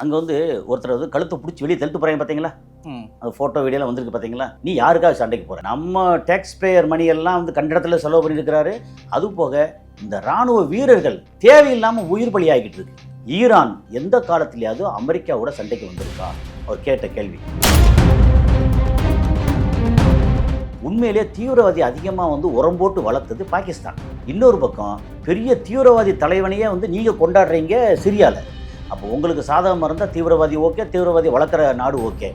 அங்கே வந்து ஒருத்தர் வந்து கழுத்தை பிடிச்சி வெளியே தள்ளிட்டு போகிறாங்க பார்த்தீங்களா? அது ஃபோட்டோ வீடியோலாம் வந்திருக்கு பார்த்தீங்களா? நீ யாருக்காக சண்டைக்கு போகிற? நம்ம டேக்ஸ் பேயர் மணி எல்லாம் வந்து கண்ட இடத்துல செலவு பண்ணியிருக்கிறாரு. அது போக இந்த இராணுவ வீரர்கள் தேவையில்லாமல் உயிர் பலி ஆகிட்டு இருக்கு. ஈரான் எந்த காலத்திலேயாவது அமெரிக்காவோட சண்டைக்கு வந்திருக்கா? அவர் கேட்ட கேள்வி. உண்மையிலே தீவிரவாதி அதிகமாக வந்து உரம் போட்டு வளர்த்தது பாகிஸ்தான். இன்னொரு பக்கம் பெரிய தீவிரவாதி தலைவனையே வந்து நீங்கள் கொண்டாடுறீங்க சிரியாவில். அப்போ உங்களுக்கு சாதகமாக இருந்தால் தீவிரவாதி ஓகே, தீவிரவாதி வளர்க்குற நாடு ஓகே.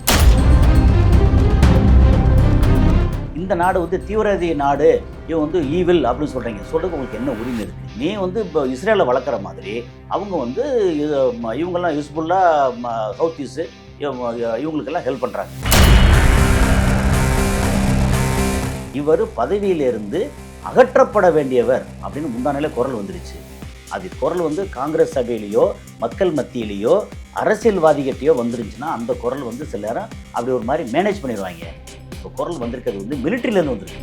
இந்த நாடு வந்து தீவிரவாதி நாடு, இவன் வந்து ஈவில் அப்படின்னு சொல்கிறீங்க. சொல்கிறதுக்கு உங்களுக்கு என்ன உரிமை இருக்குது? நீ வந்து இப்போ இஸ்ரேலை வளர்க்குற மாதிரி அவங்க வந்து இவங்கெல்லாம் யூஸ்ஃபுல்லா சவுத் ஈஸ்ட் இவங்களுக்கெல்லாம் ஹெல்ப் பண்ணுறாங்க. இவர் பதவியிலிருந்து அகற்றப்பட வேண்டியவர் அப்படின்னு முந்தானாலே குரல் வந்துருச்சு. அது குரல் வந்து காங்கிரஸ் சபையிலையோ மக்கள் மத்தியிலையோ அரசியல்வாதிகிட்டையோ வந்துருந்துச்சுன்னா அந்த குரல் வந்து சில நேரம் அப்படி ஒரு மாதிரி மேனேஜ் பண்ணிடுவாங்க. இப்போ குரல் வந்திருக்கிறது வந்து மிலிட்ரியிலேருந்து வந்துருக்கு.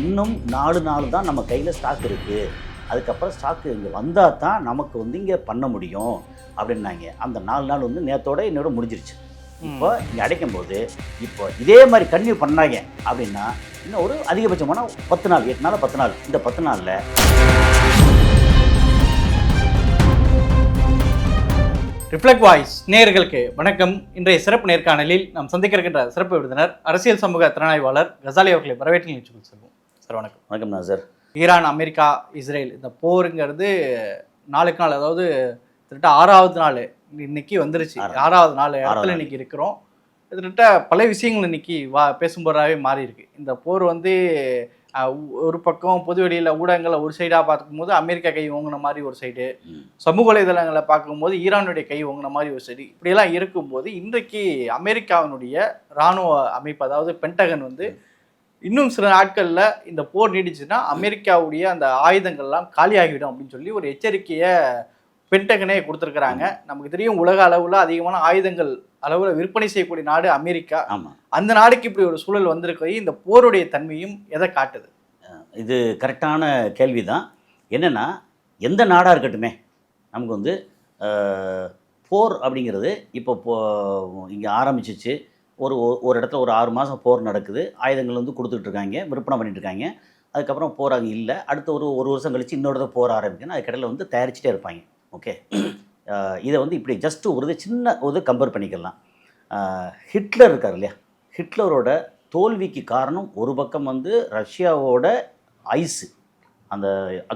இன்னும் 4 நாள் தான் நம்ம கையில் ஸ்டாக் இருக்குது. அதுக்கப்புறம் ஸ்டாக்கு இங்கே வந்தால் தான் நமக்கு வந்து இங்கே பண்ண முடியும் அப்படின்னாங்க. அந்த 4 நாள் வந்து நேற்றோட என்னோட முடிஞ்சிருச்சு. இப்போ இங்கே அடைக்கும் போது இப்போ இதே மாதிரி கன்டினியூ பண்ணாங்க அப்படின்னா இன்னும் ஒரு அதிகபட்சமான 10 நாள், 8 நாள் 10 நாள். இந்த 10 நாளில் ரிஃப்ளெக்ட் வாய்ஸ் நேயர்களுக்கு வணக்கம். இன்றைய சிறப்பு நேர்காணலில் நாம் சந்திக்க இருக்கின்ற சிறப்பு விருந்தினர் அரசியல் சமூக திறனாய்வாளர் கசாலி அவர்களை வரவேற்று நிகழ்ச்சிக்கு செல்வோம். சார் வணக்கம். வணக்கம் தான் சார். ஈரான், அமெரிக்கா, இஸ்ரேல் இந்த போருங்கிறது நாளுக்கு நாள், அதாவது கிட்டத்தட்ட 6வது நாள் இன்னைக்கு வந்துருச்சு. 6வது நாள் இடத்துல இன்னைக்கு இருக்கிறோம். கிட்டத்தட்ட பல விஷயங்கள் இன்னைக்கு பேசும்போதாவே மாறி இருக்கு. இந்த போர் வந்து ஒரு பக்கம் பொது வெளியில் ஊடகங்களை ஒரு சைடாக பார்க்கும்போது அமெரிக்கா கை ஓங்கின மாதிரி ஒரு சைடு, சமூக வலைதளங்களை பார்க்கும்போது ஈரானுடைய கை ஓங்கின மாதிரி ஒரு சைடு, இப்படியெல்லாம் இருக்கும்போது இன்றைக்கு அமெரிக்காவினுடைய இராணுவ அமைப்பு, அதாவது பென்டகன் வந்து இன்னும் சில நாட்களில் இந்த போர் நீடிச்சுன்னா அமெரிக்காவுடைய அந்த ஆயுதங்கள்லாம் காலியாகிவிடும் அப்படின்னு சொல்லி ஒரு எச்சரிக்கையை பென்டகனே கொடுத்துருக்குறாங்க. நமக்கு தெரியும் உலக அளவில் அதிகமான ஆயுதங்கள் அளவில் விற்பனை செய்யக்கூடிய நாடு அமெரிக்கா. அந்த நாடுக்கு இப்படி ஒரு சூழல் வந்திருக்கிறது இந்த போருடைய தன்மையும் எதை காட்டுது? இது கரெக்டான கேள்வி தான். என்னென்னா எந்த நாடாக இருக்கட்டுமே நமக்கு வந்து போர் அப்படிங்கிறது இப்போ இங்கே ஆரம்பிச்சிச்சு. ஒரு இடத்துல ஒரு 6 மாதம் போர் நடக்குது. ஆயுதங்கள் வந்து கொடுத்துட்ருக்காங்க, விற்பனை பண்ணிட்டுருக்காங்க. அதுக்கப்புறம் போர் அங்கே இல்லை. அடுத்த ஒரு வருஷம் கழித்து இன்னொரு போர் ஆரம்பிக்குன்னு அதுக்கடையில் வந்து தயாரிச்சுட்டே இருப்பாங்க. ஓகே, இதை வந்து இப்படி ஜஸ்ட்டு ஒரு சின்ன கம்பேர் பண்ணிக்கலாம். ஹிட்லர் இருக்கார் இல்லையா, ஹிட்லரோட தோல்விக்கு காரணம் ஒரு பக்கம் வந்து ரஷ்யாவோட ஐஸு, அந்த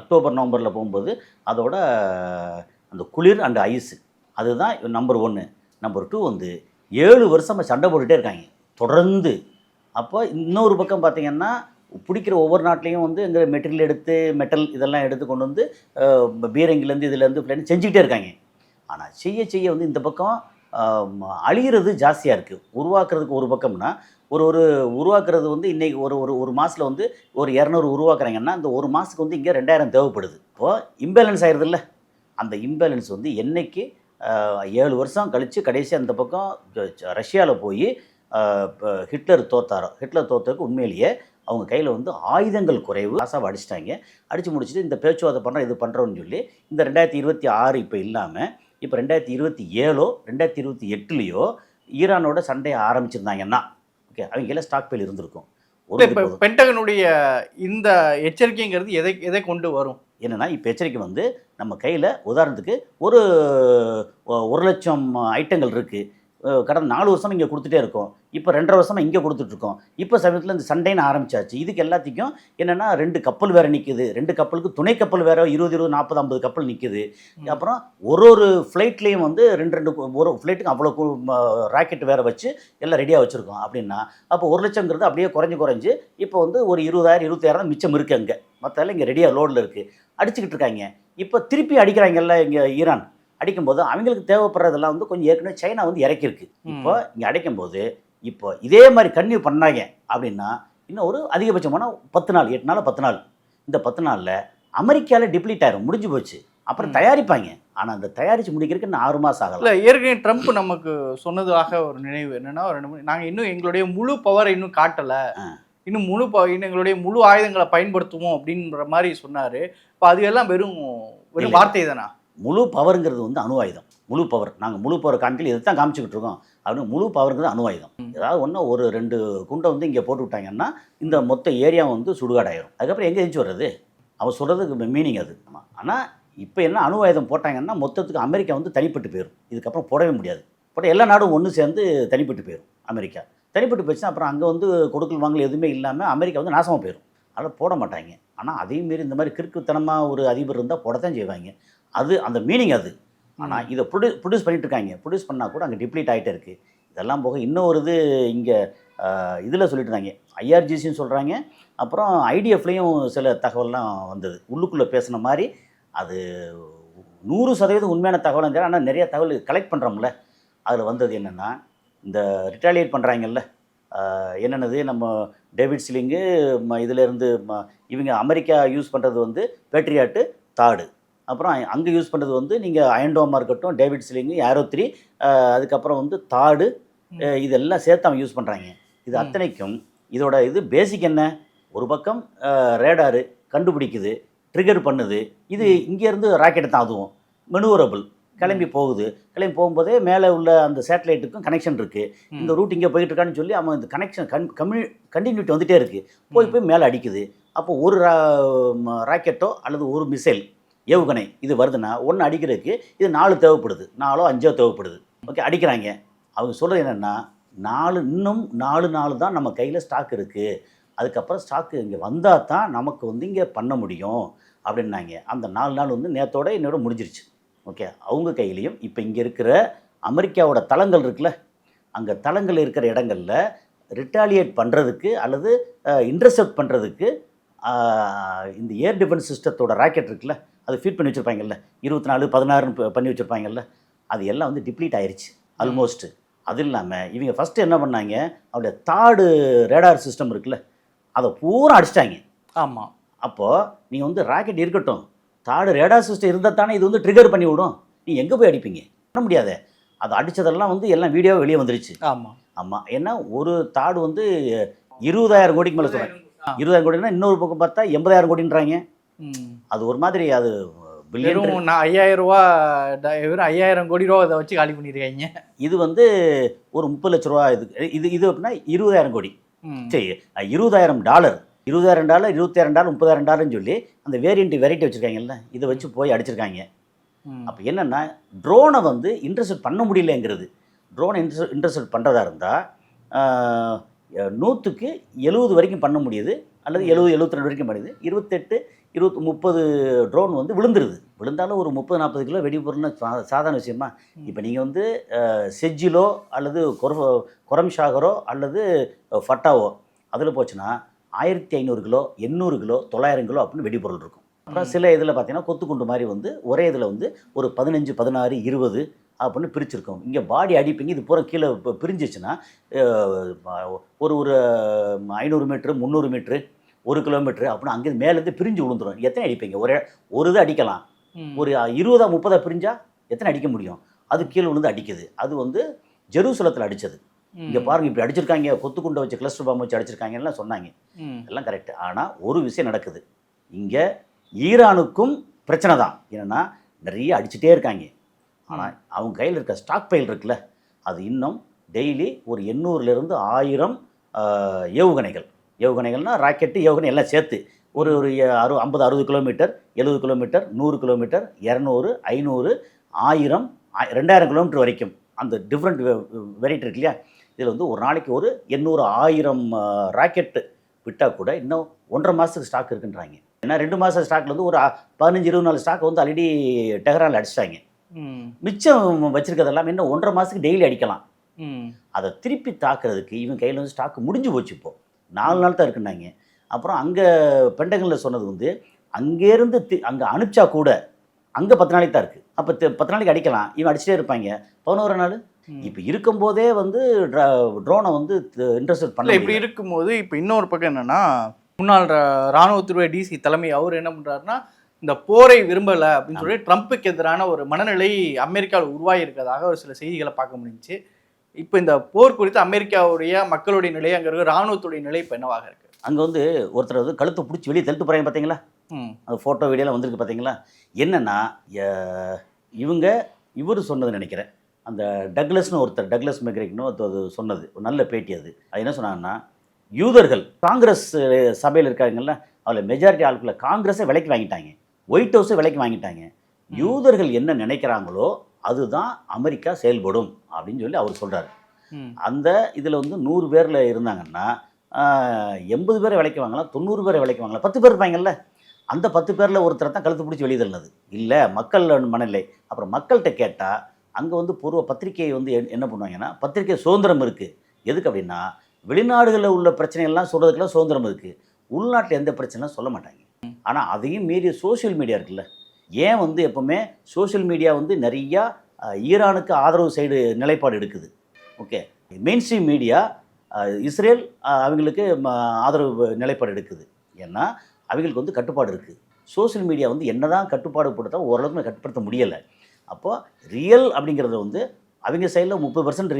அக்டோபர் நவம்பரில் போகும்போது அதோட அந்த குளிர் அண்ட் ஐஸு, அதுதான் நம்பர் 1. நம்பர் 2 வந்து 7 வருஷமாக சண்டை போட்டுகிட்டே இருக்காங்க தொடர்ந்து. அப்போ இன்னொரு பக்கம் பார்த்திங்கன்னா பிடிக்கிற ஒவ்வொரு நாட்டிலையும் வந்து இந்த மெட்டீரியல் எடுத்து இதெல்லாம் எடுத்து கொண்டு வந்து பீரங்கிலேருந்து இதுலேருந்து பிளான் செஞ்சுக்கிட்டே இருக்காங்க. ஆனால் செய்ய வந்து இந்த பக்கம் அழிகிறது ஜாஸ்தியாக இருக்குது. உருவாக்குறதுக்கு ஒரு பக்கம்னா ஒரு உருவாக்குறது வந்து இன்றைக்கி ஒரு மாதத்தில் வந்து ஒரு 200 உருவாக்குறாங்கன்னா அந்த ஒரு மாதத்துக்கு வந்து இங்கே 2000 தேவைப்படுது. இப்போது இம்பேலன்ஸ் ஆகிடுது இல்லை, அந்த இம்பேலன்ஸ் வந்து என்றைக்கு 7 வருஷம் கழித்து கடைசி அந்த பக்கம் ரஷ்யாவில் போய் ஹிட்லர் தோத்ததுக்கு உண்மையிலேயே அவங்க கையில் வந்து ஆயுதங்கள் குறைவு, காசாவை அடிச்சிட்டாங்க. அடித்து முடிச்சுட்டு இந்த பேச்சுவார்த்தை பண்ணுறோம் இது பண்ணுறோன்னு சொல்லி இந்த 2026 இப்போ இல்லாமல் இப்போ 2027 2028 ஈரானோட சண்டையை ஆரம்பிச்சிருந்தாங்கன்னா ஓகே அவங்க எல்லாம் ஸ்டாக் பேல் இருந்திருக்கும். இப்போ பென்டகனுடைய இந்த எச்சரிக்கைங்கிறது எதை கொண்டு வரும்? என்னென்னா இப்போ எச்சரிக்கை வந்து நம்ம கையில் உதாரணத்துக்கு ஒரு 1,00,000 ஐட்டங்கள் இருக்குது. கடந்த 4 வருஷம் இங்கே கொடுத்துட்டே இருக்கோம். இப்போ 2.5 வருஷமாக இங்கே கொடுத்துட்ருக்கோம். இப்போ சமயத்தில் இந்த சண்டைன்னு ஆரம்பிச்சாச்சு. இதுக்கு எல்லாத்துக்கும் என்னென்னா 2 கப்பல் வேறு நிற்குது. 2 கப்பலுக்கு துணை கப்பல் வேறு 20, 40, 50 கப்பல் நிற்குது. அப்புறம் ஒரு ஃப்ளைட்லேயும் வந்து 2 ஒரு ஃப்ளைட்டுக்கு அவ்வளோ ராக்கெட் வேறு வச்சு எல்லாம் ரெடியாக வச்சுருக்கோம். அப்படின்னா அப்போ 1,00,000ங்கிறது அப்படியே குறைஞ்சி இப்போ வந்து ஒரு 20,000 25,000 மிச்சம் இருக்குது. அங்கே மற்றெல்லாம் இங்கே ரெடியாக லோடில் இருக்குது, அடிச்சுக்கிட்டு இருக்காங்க. இப்போ திருப்பி அடிக்கிறாங்கல்ல இங்கே ஈரான். அடிக்கும்போது அவங்களுக்கு தேவைப்படுறதெல்லாம் வந்து கொஞ்சம் ஏற்கனவே சைனா வந்து இறக்கிருக்கு. இப்போ இங்கே அடைக்கும்போது இப்போ இதே மாதிரி கன்டினியூ பண்ணாங்க அப்படின்னா இன்னும் ஒரு அதிகபட்சமான 10 நாள், 8 நாள் 10 நாள். இந்த 10 நாளில் அமெரிக்காவில் டிப்ளீட் ஆயிரும், முடிஞ்சு போச்சு. அப்புறம் தயாரிப்பாங்க. ஆனால் அந்த தயாரித்து முடிக்கிறதுக்கு இன்னும் 6 மாதம் ஆகலாம். இல்லை, ஏற்கனவே ட்ரம்ப் நமக்கு சொன்னதாக ஒரு நினைவு என்னென்னா, நாங்கள் இன்னும் எங்களுடைய முழு பவரை இன்னும் காட்டலை, இன்னும் எங்களுடைய முழு ஆயுதங்களை பயன்படுத்துவோம் அப்படின்ற மாதிரி சொன்னார். இப்போ அது எல்லாம் வெறும் வார்த்தை தானா? முழு பவருங்கிறது வந்து அணு ஆயுதம். முழு பவர், நாங்கள் முழு பவர் காமிக்கல, இதை தான் காமிச்சிக்கிட்டு இருக்கோம் அப்படின்னு. முழு பவருங்கிறது அணு ஆயுதம். ஏதாவது ஒன்று ஒரு 2 குண்டை வந்து இங்கே போட்டு விட்டாங்கன்னா இந்த மொத்த ஏரியா வந்து சுடுகாடாயிரும். அதுக்கப்புறம் எங்கே எழுந்து வர்றது? அவர் சொல்கிறதுக்கு மீனிங் அது. ஆனால் இப்போ என்ன அணு ஆயுதம் போட்டாங்கன்னா மொத்தத்துக்கு அமெரிக்கா வந்து தனிப்பட்டு போயிடும். இதுக்கப்புறம் போடவே முடியாது. போட்ட எல்லா நாடும் ஒன்று சேர்ந்து தனிப்பட்டு போயிடும். அமெரிக்கா தனிப்பட்டு போயிடுச்சுன்னா அப்புறம் அங்கே வந்து கொடுக்கல் வாங்கல் எதுவுமே இல்லாமல் அமெரிக்கா வந்து நாசமாக போயிடும். அதனால் போட மாட்டாங்க. ஆனால் அதையும் மீறி இந்த மாதிரி கிறுக்குத்தனமாக ஒரு அதிபர் இருந்தால் போடத்தான் செய்வாங்க. அது அந்த மீனிங் அது. ஆனால் இதை ப்ரொடியூஸ் பண்ணிட்டு இருக்காங்க. ப்ரொடியூஸ் பண்ணால் கூட அங்கே டிப்ளீட் ஆகிட்டே இருக்குது. இதெல்லாம் போக இன்னும் ஒரு இது இங்கே இதில் சொல்லிட்டு இருந்தாங்க, ஐஆர்ஜிசின்னு சொல்கிறாங்க. அப்புறம் ஐடிஎஃப்லேயும் சில தகவல்லாம் வந்தது. உள்ளுக்குள்ளே பேசின மாதிரி அது 100% உண்மையான தகவலும் தெரியும். ஆனால் நிறைய தகவல் கலெக்ட் பண்ணுறோம்ல, அதில் வந்தது என்னென்னா, இந்த ரிட்டாலியேட் பண்ணுறாங்கல்ல, என்னென்னது நம்ம டேவிட் சிலிங்கு இதிலேருந்து இவங்க அமெரிக்கா யூஸ் பண்ணுறது வந்து பேட்ரியாட்டு தாடு, அப்புறம் அங்கே யூஸ் பண்ணுறது வந்து நீங்கள் அயன்டோமாக இருக்கட்டும், டேவிட் சிலிங்கு, ஏரோ 3, அதுக்கப்புறம் வந்து தாடு, இதெல்லாம் சேர்த்து அவங்க யூஸ் பண்ணுறாங்க. இது அத்தனைக்கும் இதோட இது பேசிக் என்ன? ஒரு பக்கம் ரேடாரு கண்டுபிடிக்குது, ட்ரிகர் பண்ணுது. இது இங்கேருந்து ராக்கெட்டு தான், அதுவும் மெனுவரபிள் கிளம்பி போகுது. கிளம்பி போகும்போதே மேலே உள்ள அந்த சேட்டலைட்டுக்கும் கனெக்ஷன் இருக்குது. இந்த ரூட் இங்கே போயிட்டு இருக்கான்னு சொல்லி அவன் இந்த கனெக்ஷன் கண்டினியூட்டி வந்துகிட்டே இருக்குது. போய் மேலே அடிக்குது. அப்போ ஒரு ராக்கெட்டோ அல்லது ஒரு மிசைல் ஏவுகணை இது வருதுன்னா ஒன்று அடிக்கிறதுக்கு இது 4 தேவைப்படுது, 4ஓ 5ஓ தேவைப்படுது. ஓகே, அடிக்கிறாங்க. அவங்க சொல்கிறது என்னென்னா, இன்னும் 4 நாள் தான் நம்ம கையில் ஸ்டாக் இருக்குது. அதுக்கப்புறம் ஸ்டாக்கு இங்கே வந்தால் தான் நமக்கு வந்து இங்கே பண்ண முடியும் அப்படின்னாங்க. அந்த 4 நாள் வந்து நேற்றோட என்னோட முடிஞ்சிருச்சு. ஓகே, அவங்க கையிலையும் இப்போ இங்கே இருக்கிற அமெரிக்காவோட தளங்கள் இருக்குல்ல, அங்கே தளங்கள் இருக்கிற இடங்களில் ரிட்டாலியேட் பண்ணுறதுக்கு அல்லது இன்டர்செப்ட் பண்ணுறதுக்கு இந்த ஏர் டிஃபென்ஸ் சிஸ்டத்தோட ராக்கெட் இருக்குல்ல, அது ஃபீட் பண்ணி வச்சுருப்பாங்கல்ல, 24, 16 பண்ணி வச்சுருப்பாங்கல்ல, அது எல்லாம் வந்து டிப்ளீட் ஆயிடுச்சு ஆல்மோஸ்ட்டு. அது இல்லாமல் இவங்க ஃபஸ்ட்டு என்ன பண்ணாங்க, அவருடைய தாடு ரேடார் சிஸ்டம் இருக்குல்ல, அதை பூரா அடிச்சிட்டாங்க. ஆமாம். அப்போது நீங்கள் வந்து ராக்கெட் இருக்கட்டும், தாடு ரேடார் சிஸ்டம் இருந்தால் தானே இது வந்து ட்ரிகர் பண்ணி விடும். நீ எங்கே போய் அடிப்பீங்க? பண்ண முடியாது. அது அடித்ததெல்லாம் வந்து எல்லாம் வீடியோ வெளியே வந்துருச்சு. ஆமாம் ஆமாம். ஏன்னா ஒரு தாடு வந்து 20,000 கோடிக்கு மேலே சொல்கிறாங்க. 20,000 கோடினா இன்னொரு பக்கம் பார்த்தா 80,000 கோடின்றாங்க. அது ஒரு மாதிரி அது பில்லியன். நான் 5,000 ரூபா, வெறும் 5,000 கோடி ரூபா அதை வச்சு காலி பண்ணியிருக்காங்க. இது வந்து ஒரு 30 லட்ச ரூபா. இது அப்படின்னா 20,000 கோடி. சரி, $20,000, $20,000, $22,000, $30,000 சொல்லி அந்த வெரைட்டி வச்சுருக்காங்கல்ல, இதை வச்சு போய் அடிச்சிருக்காங்க. அப்போ என்னென்னா, ட்ரோனை வந்து இன்டர்செப்ட் பண்ண முடியலங்கிறது. ட்ரோனை இன்டர்செப்ட் பண்ணுறதா இருந்தால் 100க்கு 70 வரைக்கும் பண்ண முடியுது, அல்லது 70, 72 வரைக்கும் பண்ணுது. 28, 20, 30 ட்ரோன் வந்து விழுந்தாலும் ஒரு 30-40 கிலோ வெடிபொருள்னு சாதாரண விஷயமா. இப்போ நீங்கள் வந்து செஜ்ஜிலோ அல்லது கொரம்ஷாகரோ அல்லது ஃபட்டாவோ அதில் போச்சுன்னா 1500 கிலோ, 800 கிலோ, 900 கிலோ அப்படின்னு வெடிபொருள் இருக்கும். அப்புறம் சில இதில் பார்த்தீங்கன்னா கொத்துக்குண்டு மாதிரி வந்து ஒரே இதில் வந்து ஒரு 15, 16, 20 அப்படின்னு பிரிச்சிருக்கோம். இங்கே பாடி அடிப்பீங்க, இது பூரா கீழே பிரிஞ்சிச்சுன்னா ஒரு 500 மீட்ரு, 300 மீட்ரு, 1 கிலோமீட்ரு அப்படின்னு அங்கேருந்து மேலேருந்து பிரிஞ்சு விழுந்துடும். எத்தனை அடிப்பீங்க? ஒரு இது அடிக்கலாம். ஒரு 20, 30 பிரிஞ்சால் எத்தனை அடிக்க முடியும்? அது கீழே விழுந்து அடிக்குது. அது வந்து ஜெருசலத்தில் அடித்தது. இங்கே பாருங்கள், இப்படி அடிச்சிருக்காங்க, கொத்துக்குண்டை வச்சு கிளஸ்டர் பாம்பு வச்சு அடிச்சிருக்காங்கலாம் சொன்னாங்க. எல்லாம் கரெக்டு. ஆனால் ஒரு விஷயம் நடக்குது இங்கே. ஈரானுக்கும் பிரச்சனை தான். என்னென்னா, நிறைய அடிச்சுட்டே இருக்காங்க. ஆனால் அவங்க கையில் இருக்க ஸ்டாக் பைல் இருக்குல்ல, அது இன்னும் டெய்லி ஒரு 800லேருந்து 1000 ஏவுகணைகள்னால் ராக்கெட்டு ஏவுகணை எல்லாம் சேர்த்து ஒரு 50, 60 கிலோமீட்டர், 70 கிலோமீட்டர், 100 கிலோமீட்டர், 200, 500, 1000, 2000 கிலோமீட்டர் வரைக்கும் அந்த டிஃப்ரெண்ட் வெரைட்டி இருக்கு இல்லையா. இதில் வந்து ஒரு நாளைக்கு ஒரு 800, 1000 ராக்கெட்டு விட்டால் கூட இன்னும் 1.5 மாதத்துக்கு ஸ்டாக் இருக்குன்றாங்க. ஏன்னா 2 மாதம் ஸ்டாக்கில் வந்து ஒரு 15, 20 நாள் ஸ்டாக் வந்து ஆல்ரெடி டெஹரானில் அடிச்சிட்டாங்க. மிச்சம் வச்சுருக்கிறதெல்லாம் இன்னும் 1.5 மாதத்துக்கு டெய்லி அடிக்கலாம். அதை திருப்பி தாக்குறதுக்கு இவங்க கையில் வந்து ஸ்டாக்கு முடிஞ்சு போச்சு. இப்போது 4 நாள் தான் இருக்குன்னாங்க. அப்புறம் அங்கே பெண்டகனில் சொன்னது வந்து அங்கேருந்து அங்கே அனுப்பிச்சா கூட அங்கே 10 நாளைக்கு தான் இருக்குது. அப்போ 10 நாளைக்கு அடிக்கலாம், இவன் அடிச்சுட்டே இருப்பாங்க. 11 நாள் இப்போ இருக்கும்போதே வந்து ட்ரோனை வந்து இன்டர்செப்ட் பண்ணல. இப்படி இருக்கும்போது இப்போ இன்னொரு பக்கம் என்னென்னா, முன்னாள் இராணுவத்துறை டிசி தலைமை அவர் என்ன பண்ணுறாருன்னா, இந்த போரை விரும்பலை அப்படின்னு சொல்லி ட்ரம்ப்புக்கு எதிரான ஒரு மனநிலை அமெரிக்காவில் உருவாகி இருக்கிறதாக ஒரு சில செய்திகளை பார்க்க முடிஞ்சிச்சு. இப்போ இந்த போர் குறித்து அமெரிக்காவுடைய மக்களுடைய நிலை, அங்கே இருக்கிற இராணுவத்துடைய நிலை இப்போ என்னவாக இருக்குது? அங்கே வந்து ஒருத்தர் வந்து கழுத்தை பிடிச்சி வெளியே தள்ளிட்டு போகிறாங்க பார்த்தீங்களா. அந்த ஃபோட்டோ வீடியோலாம் வந்திருக்கு பார்த்தீங்களா. என்னென்னா இவர் சொன்னது நினைக்கிறேன், அந்த டக்ளஸ்னு ஒருத்தர், டக்ளஸ் மெக்ரிக்னு ஒருத்தர் சொன்னது ஒரு நல்ல பேட்டி. அது என்ன சொன்னாங்கன்னா, யூதர்கள் காங்கிரஸ் சபையில் இருக்காங்கல்ல, அதில் மெஜாரிட்டி ஆட்களை காங்கிரஸை விலைக்கு வாங்கிட்டாங்க, ஒயிட் ஹவுஸை விலைக்கு வாங்கிட்டாங்க. யூதர்கள் என்ன நினைக்கிறாங்களோ அதுதான் அமெரிக்கா செயல்படும் அப்படின்னு சொல்லி அவர் சொல்கிறார். அந்த இதில் வந்து 100 பேரில் இருந்தாங்கன்னா 80 பேரை விலைக்கு வாங்கலாம், 90 பேரை விலைக்கு வாங்கலாம், 10 பேர் இருப்பாங்கல்ல, அந்த 10 பேரில் ஒருத்தரை தான் கழுத்து பிடிச்சி வெளியே தள்ளினது இல்லை, மக்கள் மனநிலை. அப்புறம் மக்கள்கிட்ட கேட்டால் அங்கே வந்து பூர்வ பத்திரிகை வந்து என்ன பண்ணுவாங்கன்னா, பத்திரிகை சுதந்திரம் இருக்குது. எதுக்கு அப்படின்னா, வெளிநாடுகளில் உள்ள பிரச்சனைகள்லாம் சொல்கிறதுக்கெல்லாம் சுதந்திரம் இருக்குது, உள்நாட்டில் எந்த பிரச்சனைலாம் சொல்ல மாட்டாங்க. ஆனால் அதையும் மீறிய சோஷியல் மீடியா இருக்குல்ல, ஏன் வந்து எப்போவுமே சோஷியல் மீடியா வந்து நிறையா ஈரானுக்கு ஆதரவு சைடு நிலைப்பாடு எடுக்குது. Okay, main stream media Israel அவங்களுக்கு ஆதரவு நிலைப்பாடு எடுக்குது. ஏன்னா அவங்களுக்கு வந்து கட்டுப்பாடு இருக்குது. சோஷியல் மீடியா வந்து என்ன தான் கட்டுப்பாடு போட்டு ஓரளவுக்கு கட்டுப்படுத்த முடியலை. அப்போது ரியல் அப்படிங்கிறத வந்து அவங்க சைடில் 30%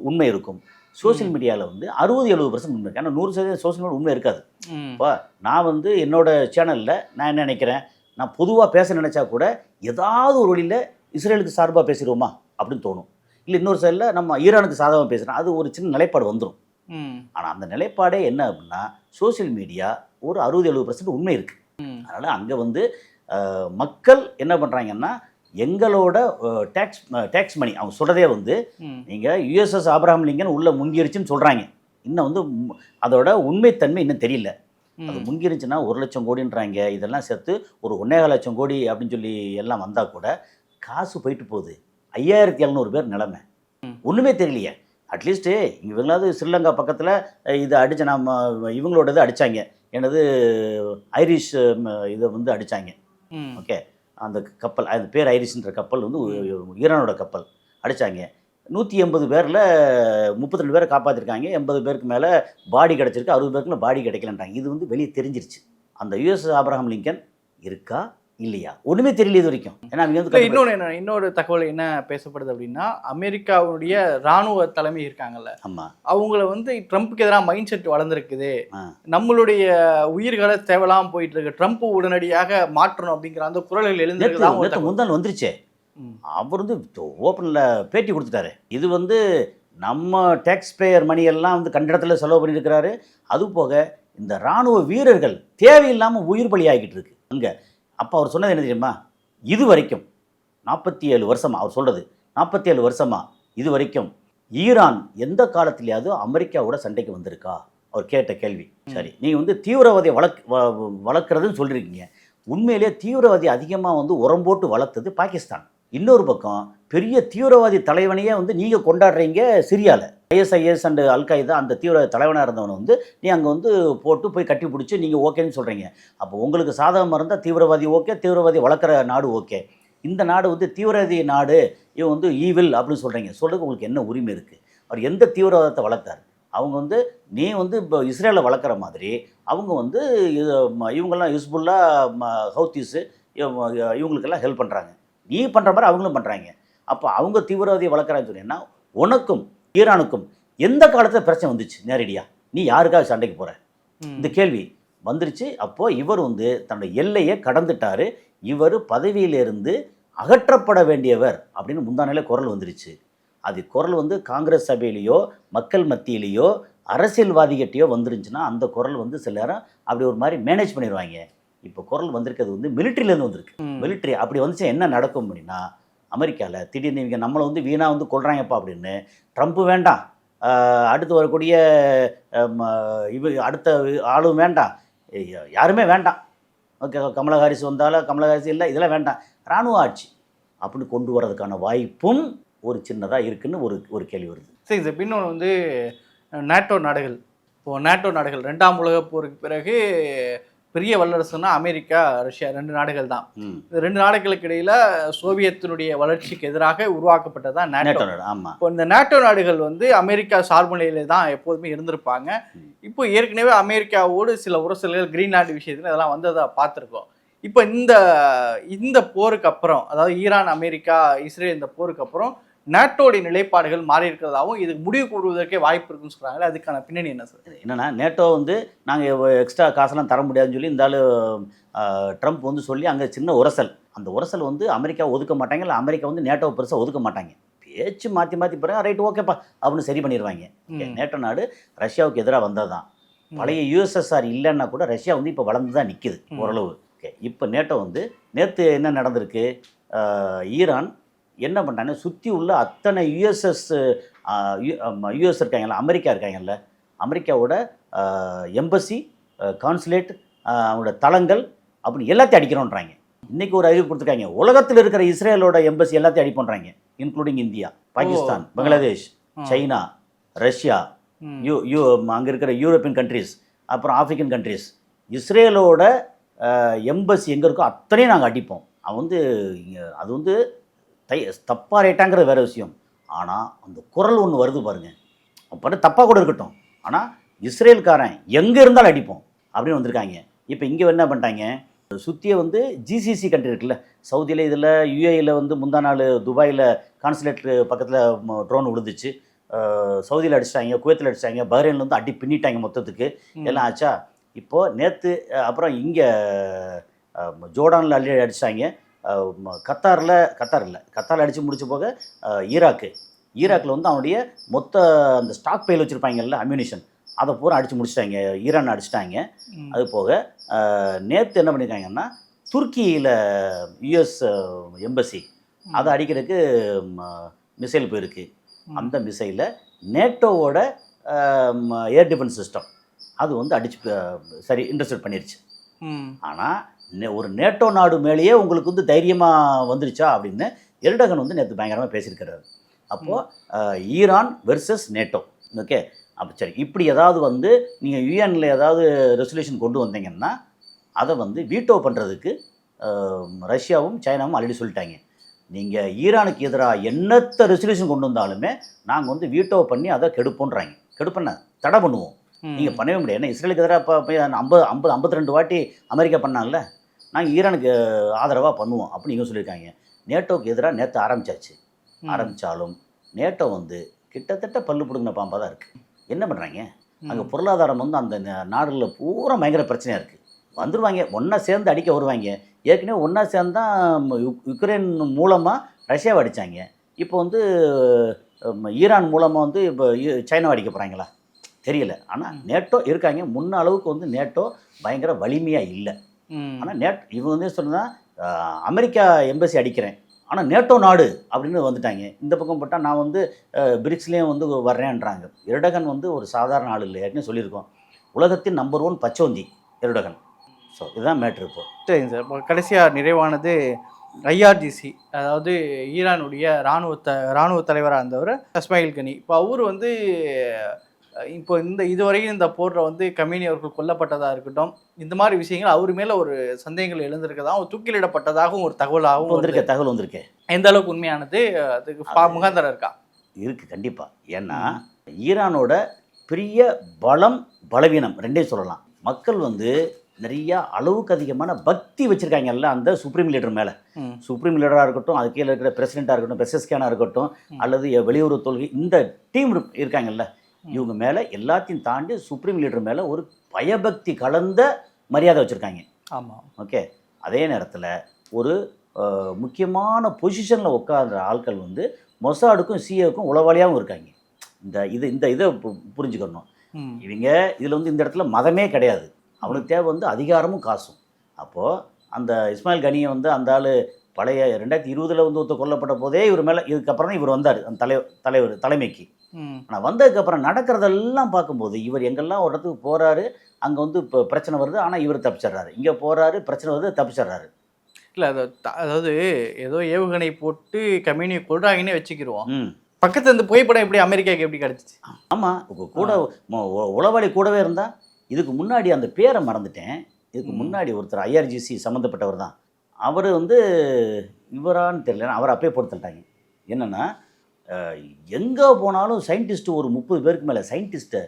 உண்மை இருக்கும், சோஷியல் மீடியாவில் வந்து 60-70% உண்மை இருக்குது. ஆனால் 100% சோஷியல் மீடியா உண்மை இருக்காது. இப்போ நான் வந்து என்னோடய சேனலில் நான் என்ன நினைக்கிறேன், நான் பொதுவாக பேச நினச்சா கூட ஏதாவது ஒரு வழியில் இஸ்ரேலுக்கு சார்பாக பேசிடுவோமா அப்படின்னு தோணும். இல்லை இன்னொரு சைடில் நம்ம ஈரானுக்கு சாதகமாக பேசுகிறோம், அது ஒரு சின்ன நிலைப்பாடு வந்துடும். ஆனால் அந்த நிலைப்பாடே என்ன அப்படின்னா, சோஷியல் மீடியா ஒரு 60-70% உண்மை இருக்குது. அதனால் அங்கே வந்து மக்கள் என்ன பண்ணுறாங்கன்னா, எங்களோட டேக்ஸ் மணி அவங்க சொல்கிறதே வந்து நீங்கள் யுஎஸ்எஸ் ஆப்ரஹாம் லிங்கன் உள்ளே முங்கிருச்சுன்னு சொல்கிறாங்க. இன்னும் வந்து அதோட உண்மைத்தன்மை இன்னும் தெரியல. அது முங்கிருச்சுன்னா 1 லட்சம் கோடின்றாங்க, இதெல்லாம் சேர்த்து ஒரு 1.25 லட்சம் கோடி அப்படின்னு சொல்லி எல்லாம் வந்தால் கூட காசு போயிட்டு போகுது. 5700 பேர் நிலைமை ஒன்றுமே தெரியலையே. அட்லீஸ்ட்டு இவங்களாவது ஸ்ரீலங்கா பக்கத்தில் இதை அடித்த நம்ம இவங்களோடது அடித்தாங்க, எனது ஐரிஷ் இதை வந்து அடித்தாங்க. ஓகே, அந்த கப்பல், அது பேர் ஐரிஷ்ன்ற கப்பல் வந்து ஈரானோட கப்பல் அடித்தாங்க. 180 பேரில் 32 பேரை காப்பாற்றிருக்காங்க, 80 பேருக்கு மேலே பாடி கிடச்சிருக்கு, 60 பேருக்கு பாடி கிடைக்கலன்றாங்க. இது வந்து வெளியே தெரிஞ்சிருச்சு. அந்த யுஎஸ் ஆப்ரஹாம் லிங்கன் இருக்கா இல்லையா ஒன்றுமே தெரியல இது வரைக்கும். ஏன்னா அவங்க வந்து இன்னொரு தகவல் என்ன பேசப்படுது அப்படின்னா, அமெரிக்காவுடைய இராணுவ தலைமை இருக்காங்கல்ல, ஆமாம், அவங்கள வந்து ட்ரம்ப்புக்கு எதிராக மைண்ட் செட் வளர்ந்துருக்குது, நம்மளுடைய உயிர்களை தேவையில்லாமல் போயிட்டு இருக்கு, ட்ரம்ப் உடனடியாக மாற்றணும் அப்படிங்கிற அந்த குரல்கள் எழுந்திருக்கு. முந்தாள் வந்துருச்சே, அவர் வந்து ஓப்பனில் பேட்டி கொடுத்துட்டாரு. இது வந்து நம்ம டேக்ஸ் பேயர் மணியெல்லாம் வந்து கண்ட இடத்துல செலவு பண்ணியிருக்கிறாரு. அது போக இந்த இராணுவ வீரர்கள் தேவையில்லாமல் உயிர் பலி ஆகிட்டு இருக்கு அங்கே. அப்போ அவர் சொன்னது என்ன தெரியுமா, இது வரைக்கும் 47 வருஷமாக, அவர் சொல்கிறது 47 வருஷமாக இது வரைக்கும் ஈரான் எந்த காலத்திலேயாவது அமெரிக்காவோட சண்டைக்கு வந்திருக்கா, அவர் கேட்ட கேள்வி. சரி, நீங்கள் வந்து தீவிரவாதியை வளர்க்குறதுன்னு சொல்லியிருக்கீங்க, உண்மையிலே தீவிரவாதி அதிகமாக வந்து உரம் போட்டு வளர்த்தது பாகிஸ்தான். இன்னொரு பக்கம் பெரிய தீவிரவாதி தலைவனையே வந்து நீங்கள் கொண்டாடுறீங்க சிரியாவில், ஐஎஸ்ஐஎஸ் அண்டு அல்காய்தா அந்த தீவிரவாத தலைவனாக இருந்தவனை வந்து நீ அங்கே வந்து போட்டு போய் கட்டி பிடிச்சி நீங்கள் ஓகேன்னு சொல்கிறீங்க. அப்போ உங்களுக்கு சாதகமாக இருந்தால் தீவிரவாதி ஓகே, தீவிரவாதி வளர்க்குற நாடு ஓகே, இந்த நாடு வந்து தீவிரவாதி நாடு, இவன் வந்து ஈவில் அப்படின்னு சொல்கிறீங்க. சொல்கிறதுக்கு உங்களுக்கு என்ன உரிமை இருக்குது? அவர் எந்த தீவிரவாதத்தை வளர்த்தார்? அவங்க வந்து நீ வந்து இப்போ இஸ்ரேலை வளர்க்குற மாதிரி அவங்க வந்து இவங்கெல்லாம் ஹிஸ்புல்லா, ஹவுத்தீஸு இவங்களுக்கெல்லாம் ஹெல்ப் பண்ணுறாங்க, நீ பண்ணுற மாதிரி அவங்களும் பண்ணுறாங்க. அப்போ அவங்க தீவிரவாதியை வளர்க்குறான்னு சொன்னீங்கன்னா உனக்கும் ஈரானுக்கும் எந்த காலத்தில் பிரச்சனை வந்துச்சு நேரடியாக? நீ யாருக்காக சண்டைக்கு போகிற? இந்த கேள்வி வந்துருச்சு. அப்போது இவர் வந்து தன்னுடைய எல்லையை கடந்துட்டார், இவர் பதவியிலிருந்து அகற்றப்பட வேண்டியவர் அப்படின்னு முந்தானையில் குரல் வந்துருச்சு. அது குரல் வந்து காங்கிரஸ் சபையிலேயோ மக்கள் மத்தியிலேயோ அரசியல்வாதிகிட்டையோ வந்துருந்துச்சுன்னா அந்த குரல் வந்து சில நேரம் அப்படி ஒரு மாதிரி மேனேஜ் பண்ணிடுவாங்க. இப்போ குரல் வந்திருக்கிறது வந்து மிலிட்ரியிலேருந்து வந்திருக்கு. மிலிட்ரி அப்படி வந்துச்சு என்ன நடக்கும் அப்படின்னா, அமெரிக்காவில் திடீர்னு இவங்க நம்மளை வந்து வீணாக வந்து கொள்கிறாங்கப்பா அப்படின்னு, ட்ரம்ப்பு வேண்டாம், அடுத்து வரக்கூடிய அடுத்த ஆளும் வேண்டாம், யாருமே வேண்டாம், ஓகே, கமலா ஹாரிஸ் வந்தாலும் கமலா ஹாரிஸ் இல்லை, இதெல்லாம் வேண்டாம், இராணுவ ஆட்சி அப்படின்னு கொண்டு வரதுக்கான வாய்ப்பும் ஒரு சின்னதாக இருக்குன்னு ஒரு கேள்வி வருது. சரி சார், இன்னொன்று வந்து நேட்டோ நாடுகள், இப்போது நேட்டோ நாடுகள் 2ஆம் உலகப் போருக்கு பிறகு பெரிய வல்லரசுன்னா அமெரிக்கா, ரஷ்யா 2 நாடுகள் தான். இந்த 2 நாடுகளுக்கு இடையில சோவியத்தினுடைய வளர்ச்சிக்கு எதிராக உருவாக்கப்பட்டது தான் நேட்டோ. ஆமாம். இப்போ இந்த நேட்டோ நாடுகள் வந்து அமெரிக்கா சார்பு நிலையில தான் எப்போதுமே இருந்திருப்பாங்க. இப்போ ஏற்கனவே அமெரிக்காவோடு சில உரசல்கள் கிரீன்லாந்து விஷயத்துல இதெல்லாம் வந்ததை பார்த்துருக்கோம். இப்போ இந்த போருக்கு அப்புறம், அதாவது ஈரான், அமெரிக்கா, இஸ்ரேல் இந்த போருக்கு அப்புறம் நேட்டோடைய நிலைப்பாடுகள் மாறி இருக்கிறதாவும் இதுக்கு முடிவு கூறுவதற்கே வாய்ப்பு இருக்குன்னு சொல்றாங்க. அதுக்கான பின்னணி என்ன சார்? என்னன்னா நேட்டோ வந்து நாங்கள் எக்ஸ்ட்ரா காசெல்லாம் தர முடியாதுன்னு சொல்லி இந்த ஆளு ட்ரம்ப் வந்து சொல்லி அங்கே சின்ன உரசல், அந்த உரசல் வந்து அமெரிக்கா ஒதுக்க மாட்டாங்க, இல்லை அமெரிக்கா வந்து நேட்டோவை பெருசாக ஒதுக்க மாட்டாங்க. பேச்சு மாற்றி மாற்றி பிறகு ரைட் ஓகேப்பா அப்படின்னு சரி பண்ணிடுவாங்க. நேட்டோ நாடு ரஷ்யாவுக்கு எதிராக வந்தது தான். பழைய யுஎஸ்எஸ்ஆர் இல்லைன்னா கூட ரஷ்யா வந்து இப்போ வளர்ந்து தான் நிற்கிது ஓரளவு. ஓகே, இப்போ நேட்டோ வந்து நேற்று என்ன நடந்திருக்கு, ஈரான் என்ன பண்ணுறாங்க, சுற்றி உள்ள அத்தனை யுஎஸ் இருக்காங்கல்ல, அமெரிக்கா இருக்காங்கல்ல, அமெரிக்காவோட எம்பசி, கான்சுலேட், அவங்களோட தளங்கள் அப்படின்னு எல்லாத்தையும் அடிக்கிறோன்றாங்க. இன்றைக்கி ஒரு அறிவு கொடுத்துருக்காங்க, உலகத்தில் இருக்கிற இஸ்ரேலோட எம்பசி எல்லாத்தையும் அடிப்போன்றாங்க, including India, Pakistan, Bangladesh, China, Russia, அங்கே இருக்கிற யூரோப்பியன் கண்ட்ரிஸ், அப்புறம் ஆஃப்ரிக்கன் கண்ட்ரிஸ். இஸ்ரேலோட எம்பசி எங்கே இருக்கோ அத்தனையும் நாங்கள் அடிப்போம். அவன் வந்து அது வந்து தப்பாக ரைட்டாங்கிறது வேறு விஷயம். ஆனால் அந்த குரல் ஒன்று வருது பாருங்கள், அப்போ தப்பாக கூட இருக்கட்டும், ஆனால் இஸ்ரேல்காரன் எங்கே இருந்தாலும் அடிப்போம் அப்படின்னு வந்திருக்காங்க. இப்போ இங்கே என்ன பண்ணிட்டாங்க, சுற்றியே வந்து ஜிசிசி கண்ட்ரி இருக்குல்ல, சவுதியில், இதில் யுஏயில் வந்து முந்தா நாள் துபாயில் கான்சுலேட் பக்கத்தில் ட்ரோன் விழுந்துச்சு, சவுதியில் அடிச்சிட்டாங்க, குவைத்தில் அடிச்சிட்டாங்க, பஹ்ரைனில் வந்து அடி பின்னிட்டாங்க மொத்தத்துக்கு எல்லாம் ஆச்சா. இப்போது நேற்று அப்புறம் இங்கே ஜோர்டானில் அடிச்சிட்டாங்க, கத்தாரில் அடித்து முடிச்ச போக ஈராக்கில் வந்து அவனுடைய மொத்த அந்த ஸ்டாக் பையில் வச்சுருப்பாங்கல்ல அம்யூனிஷன், அதை பூரா அடித்து முடிச்சிட்டாங்க, ஈரான் அடிச்சிட்டாங்க. அது போக நேற்று என்ன பண்ணியிருக்காங்கன்னா, துருக்கியில் யுஎஸ் எம்பசி அதை அடிக்கிறதுக்கு மிசைல் போயிருக்கு. அந்த மிசைலில் நேட்டோவோட ஏர் டிஃபென்ஸ் சிஸ்டம் அது வந்து அடித்து இன்டர்செப்ட் பண்ணிருச்சு. ஆனால் ஒரு நேட்டோ நாடு மேலேயே உங்களுக்கு வந்து தைரியமாக வந்துருச்சா அப்படின்னு எர்டகன் வந்து நேற்று பயங்கரமாக பேசியிருக்கிறாரு. அப்போது ஈரான் வெர்சஸ் நேட்டோ. ஓகே, அப்போ சரி, இப்படி ஏதாவது வந்து நீங்கள் யூஎனில் ஏதாவது ரெசல்யூஷன் கொண்டு வந்தீங்கன்னா அதை வந்து வீட்டோ பண்ணுறதுக்கு ரஷ்யாவும் சைனாவும் ஆல்ரெடி சொல்லிட்டாங்க. நீங்கள் ஈரானுக்கு எதிராக என்னத்த ரெசல்யூஷன் கொண்டு வந்தாலுமே நாங்கள் வந்து வீட்டோ பண்ணி அதை கெடுப்போன்றாங்க. கெடுப்பண்ண தடை பண்ணுவோம், நீங்கள் பண்ணவே முடியாது. ஏன்னா இஸ்ரேலுக்கு எதிராக இப்போ 52 வாட்டி அமெரிக்கா பண்ணாங்கல்ல, நாங்கள் ஈரானுக்கு ஆதரவாக பண்ணுவோம் அப்படின்னு நீங்கள் சொல்லியிருக்காங்க. நேட்டோவுக்கு எதிராக நேற்று ஆரம்பித்தாலும் நேட்டோ வந்து கிட்டத்தட்ட பல்லு பிடுங்கின பாம்பாக தான் இருக்குது. என்ன பண்ணுறாங்க, அங்கே பொருளாதாரம் வந்து அந்த நாடுகளில் பூரா பயங்கர பிரச்சனையாக இருக்குது. வந்துடுவாங்க, ஒன்றா சேர்ந்து அடிக்க வருவாங்க. ஏற்கனவே ஒன்றா சேர்ந்து தான் யுக்ரைன் மூலமாக ரஷ்யாவை அடித்தாங்க. இப்போ வந்து ஈரான் மூலமாக வந்து இப்போ சைனாவை அடிக்க போகிறாங்களா தெரியல. ஆனால் நேட்டோ இருக்காங்க, முன்ன அளவுக்கு வந்து நேட்டோ பயங்கர வலிமையாக இல்லை. ஆனால் இவங்க வந்து சொன்னால் அமெரிக்கா எம்பசி அடிக்கிறேன், ஆனால் நேட்டோ நாடு அப்படின்னு வந்துட்டாங்க. இந்த பக்கம் போட்டால் நான் வந்து பிரிக்ஸ்லேயும் வந்து வர்றேன்றாங்க. எர்டகன் வந்து ஒரு சாதாரண ஆள் இல்லை, ஏற்கனவே சொல்லியிருக்கோம், உலகத்தின் நம்பர் 1 பச்சோந்தி எர்டகன். ஸோ இதுதான் மேட்ரு. இப்போ சரிங்க சார், இப்போ கடைசியாக நிறைவானது ஐஆர்ஜிசி, அதாவது ஈரானுடைய இராணுவ தலைவராக இருந்தவர் இஸ்மாயில் கனி. இப்போ அவர் வந்து இப்போ இதுவரையும் இந்த போரில் வந்து கமீனி அவர்கள் கொல்லப்பட்டதாக இருக்கட்டும், இந்த மாதிரி விஷயங்கள் அவர் மேலே ஒரு சந்தேகங்கள் எழுந்திருக்கதாகவும் தூக்கிலிடப்பட்டதாகவும் ஒரு தகவல் வந்திருக்கு. எந்த அளவுக்கு உண்மையானது, அதுக்கு முகாந்தரம் இருக்கா? இருக்குது கண்டிப்பாக. ஏன்னா ஈரானோட பெரிய பலவீனம் ரெண்டே சொல்லலாம். மக்கள் வந்து நிறையா அளவுக்கு அதிகமான பக்தி வச்சுருக்காங்கல்ல அந்த சுப்ரீம் லீடர் மேலே. சுப்ரீம் லீடராக இருக்கட்டும், அது கீழே இருக்கிற பிரசிடெண்ட்டாக இருக்கட்டும், பெசஸ்கியானாக இருக்கட்டும், அல்லது வெளியுறவு கொள்கை, இந்த டீம் இருக்காங்கல்ல, இவங்க மேலே எல்லாத்தையும் தாண்டி சுப்ரீம் லீடர் மேலே ஒரு பயபக்தி கலந்த மரியாதை வச்சுருக்காங்க. ஆமாம், ஓகே. அதே நேரத்தில் ஒரு முக்கியமான பொசிஷனில் உட்கார்ற ஆட்கள் வந்து மொசாடுக்கும் சிஏவுக்கும் உளவாளியாகவும் இருக்காங்க. இந்த இதை புரிஞ்சுக்கணும். இவங்க இதில் வந்து இந்த இடத்துல மதமே கிடையாது, அவனுக்கு தேவை வந்து அதிகாரமும் காசும். அப்போது அந்த இஸ்மாயில் கனியை வந்து அந்த ஆள் பழைய 2020 வந்து ஒருத்தர் கொல்லப்பட்ட போதே இவர் மேலே, இதுக்கப்புறம் தான் இவர் வந்தார் அந்த தலைமைக்கு. ஆனால் வந்ததுக்கப்புறம் நடக்கிறதெல்லாம் பார்க்கும்போது இவர் எங்கெல்லாம் ஒரு இடத்துக்கு போகிறாரு, அங்கே வந்து இப்போ பிரச்சனை வருது, ஆனால் இவர் தப்பிச்சிட்றாரு. இங்கே போகிறாரு, பிரச்சனை வருது, தப்பிச்சிட்றாரு. இல்லை, அதாவது ஏதோ ஏவுகணை போட்டு கம்யூனியை கொள்றாங்கன்னே வச்சுக்கிடுவோம். பக்கத்து இந்த புகைப்படம் எப்படி அமெரிக்காவுக்கு எப்படி கிடச்சிச்சு? ஆமாம், கூட உளவாளி கூடவே இருந்தால். இதுக்கு முன்னாடி அந்த பேரை மறந்துட்டேன், இதுக்கு முன்னாடி ஒருத்தர் ஐஆர்ஜிசி சம்மந்தப்பட்டவர் தான். அவர் வந்து இவரான்னு தெரியல, அவர் அப்பயே போட்டுட்டாங்க. என்னென்னா எங்கே போனாலும் சயின்டிஸ்ட்டு ஒரு 30 பேருக்கு மேலே சயின்டிஸ்ட்டை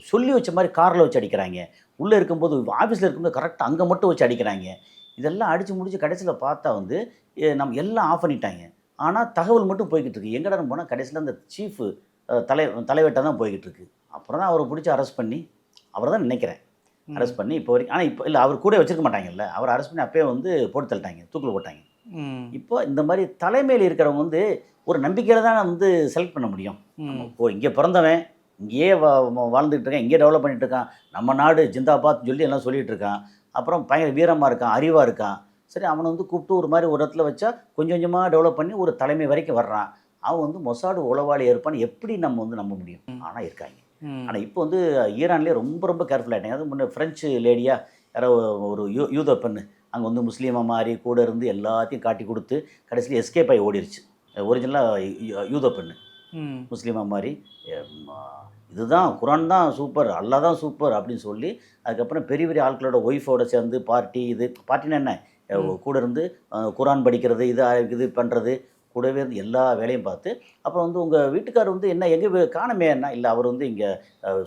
சொல்லி வச்ச மாதிரி காரில் வச்சு அடிக்கிறாங்க. உள்ளே இருக்கும்போது ஆஃபீஸில் இருக்கும்போது கரெக்டாக அங்கே மட்டும் வச்சு அடிக்கிறாங்க. இதெல்லாம் அடித்து முடித்து கடைசியில் பார்த்தா வந்து நம்ம எல்லாம் ஆஃப் பண்ணிட்டாங்க. ஆனால் தகவல் மட்டும் போய்கிட்டு இருக்கு. எங்கடா போனால் கடைசியில் அந்த சீஃபு தலைவர்கிட்ட தான் போய்கிட்டு இருக்கு. அப்புறம் தான் அவரை பிடிச்சி அரெஸ்ட் பண்ணி, அவரை தான் நினைக்கிறேன் அரெஸ்ட் பண்ணி இப்போ வரைக்கும். ஆனால் இப்போ இல்லை, அவர் கூட வச்சிருக்க மாட்டாங்கல்ல, அவரை அரெஸ்ட் பண்ணி அப்பயே வந்து போட்டு தள்ளிட்டாங்க, தூக்கில் போட்டாங்க. இப்போ இந்த மாதிரி தலைமையில் இருக்கிறவங்க வந்து ஒரு நம்பிக்கையில் தான் வந்து செலக்ட் பண்ண முடியும். இப்போ இங்கே பிறந்தவன் இங்கேயே வாழ்ந்துகிட்டு இருக்கான், இங்கேயே டெவலப் பண்ணிட்டு இருக்கான், நம்ம நாடு ஜிந்தாபாத் சொல்லி எல்லாம் சொல்லிகிட்டு இருக்கான், அப்புறம் பயங்கர வீரமாக இருக்கான், அறிவாக இருக்கான். சரி, அவனை வந்து கூப்பிட்டு ஒரு மாதிரி ஒரு இடத்துல வச்சா கொஞ்சம் கொஞ்சமாக டெவலப் பண்ணி ஒரு தலைமை வரைக்கும் வர்றான். அவன் வந்து மொசாடு உளவாளி இருப்பான்னு எப்படி நம்ம வந்து நம்ப முடியும்? ஆனால் இருக்காங்க. ஆனால் இப்போ வந்து ஈரான்லேயே ரொம்ப ரொம்ப கேர்ஃபுல் ஆகிட்டாங்க. அது முன்னே ஃப்ரெஞ்சு லேடியாக யாரோ ஒரு யூத பெண்ணு அங்கே வந்து முஸ்லீமாக மாறி கூட இருந்து எல்லாத்தையும் காட்டி கொடுத்து கடைசியில் எஸ்கேப் ஆகி ஓடிடுச்சு. ஒரிஜினலாக யூத பெண்ணு முஸ்லீமாக மாறி இதுதான் குரான் தான் சூப்பர், அல்லா தான் சூப்பர் அப்படின்னு சொல்லி அதுக்கப்புறம் பெரிய பெரிய ஆட்களோட ஒய்ஃபோட சேர்ந்து இது பார்ட்டினா என்ன, கூட இருந்து குரான் படிக்கிறது, இது பண்ணுறது, கூடவே இருந்து எல்லா வேலையும் பார்த்து அப்புறம் வந்து உங்கள் வீட்டுக்காரர் வந்து என்ன எங்கே காணமே என்ன, இல்லை அவர் வந்து இங்கே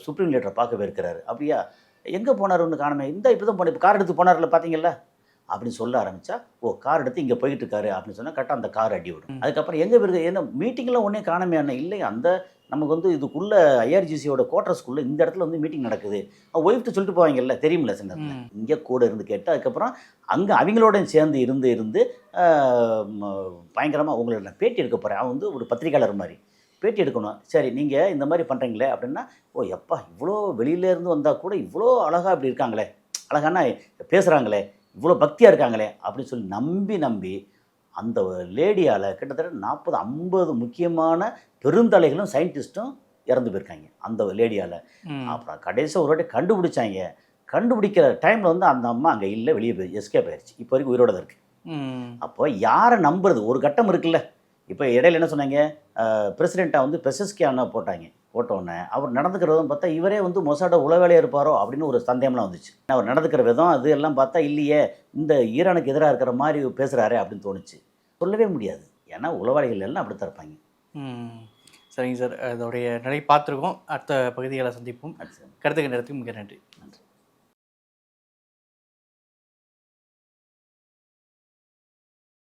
சுப்ரீம் லீடரை பார்க்க போயிருக்கிறாரு. அப்படியா, எங்கே போனார் ஒன்று காணமே, இந்த இப்போ தான் போன, இப்போ கார் எடுத்து போனார்ல பார்த்தீங்களா அப்படின்னு சொல்ல ஆரம்பித்தா, ஓ கார் எடுத்து இங்கே போய்கிட்டு இருக்காரு அப்படின்னு சொன்னால் கரெக்டாக அந்த கார் அடி விடும். அதுக்கப்புறம் எங்கே போயிருக்கு, என்ன மீட்டிங்லாம் ஒன்றே காணமே என்ன, இல்லை அந்த நமக்கு வந்து இதுக்குள்ளே ஐஆர்ஜிசியோட குவார்ட்டர்ஸ்குள்ளே இந்த இடத்துல வந்து மீட்டிங் நடக்குது, ஒய்ஃப்ட்டு சொல்லிட்டு போவாங்கல்ல, தெரியுமில்ல சின்ன இங்கே கூட இருந்து கேட்டு அதுக்கப்புறம் அங்கே அவங்களோட சேர்ந்து இருந்து பயங்கரமாக உங்களை நான் பேட்டி எடுக்க போகிறேன். அவன் வந்து ஒரு பத்திரிக்கையாளர் மாதிரி பேட்டி எடுக்கணும். சரி நீங்கள் இந்த மாதிரி பண்ணுறீங்களே அப்படின்னா, ஓ எப்பா இவ்வளோ வெளியிலேருந்து வந்தால் கூட இவ்வளோ அழகாக இப்படி இருக்காங்களே, அழகானா பேசுகிறாங்களே, இவ்வளோ பக்தியாக இருக்காங்களே அப்படின்னு சொல்லி நம்பி அந்த லேடியால் கிட்டத்தட்ட 40-50 முக்கியமான பெருந்தலைகளும் சயின்டிஸ்ட்டும் இறந்து போயிருக்காங்க அந்த லேடியால். அப்புறம் கடைசியாக ஒரு வாட்டி கண்டுபிடிச்சாங்க. கண்டுபிடிக்கிற டைமில் வந்து அந்த அம்மா அங்கே இல்லை, வெளியே போய் எஸ்கேப் ஆயிடுச்சு. இப்போ வரைக்கும் உயிரோட தான் இருக்குது. அப்போ யாரை நம்புறது, ஒரு கட்டம் இருக்குல்ல. இப்போ இடையில என்ன சொன்னாங்க, பிரசிடெண்ட்டாக வந்து பெசஸ்கியானா போட்டோன்னே அவர் நடந்துக்கிற விதம் பார்த்தா இவரே வந்து மொசாட உளவேலையாக இருப்பாரோ அப்படின்னு ஒரு சந்தேகம்லாம் வந்துச்சு. அவர் நடந்துக்கிற விதம் அது எல்லாம் பார்த்தா இல்லையே, இந்த ஈரானுக்கு எதிராக இருக்கிற மாதிரி பேசுகிறாரே அப்படின்னு தோணுச்சு. சொல்லவே முடியாது, ஏன்னா உளவாளிகள் எல்லாம் அப்படி தான் இருப்பாங்க. சரிங்க சார், அதோடைய நிலை பார்த்துருக்கோம். அடுத்த பகுதிகளை சந்திப்போம். கருத்துக்கு நேரத்துக்கு மிக நன்றி.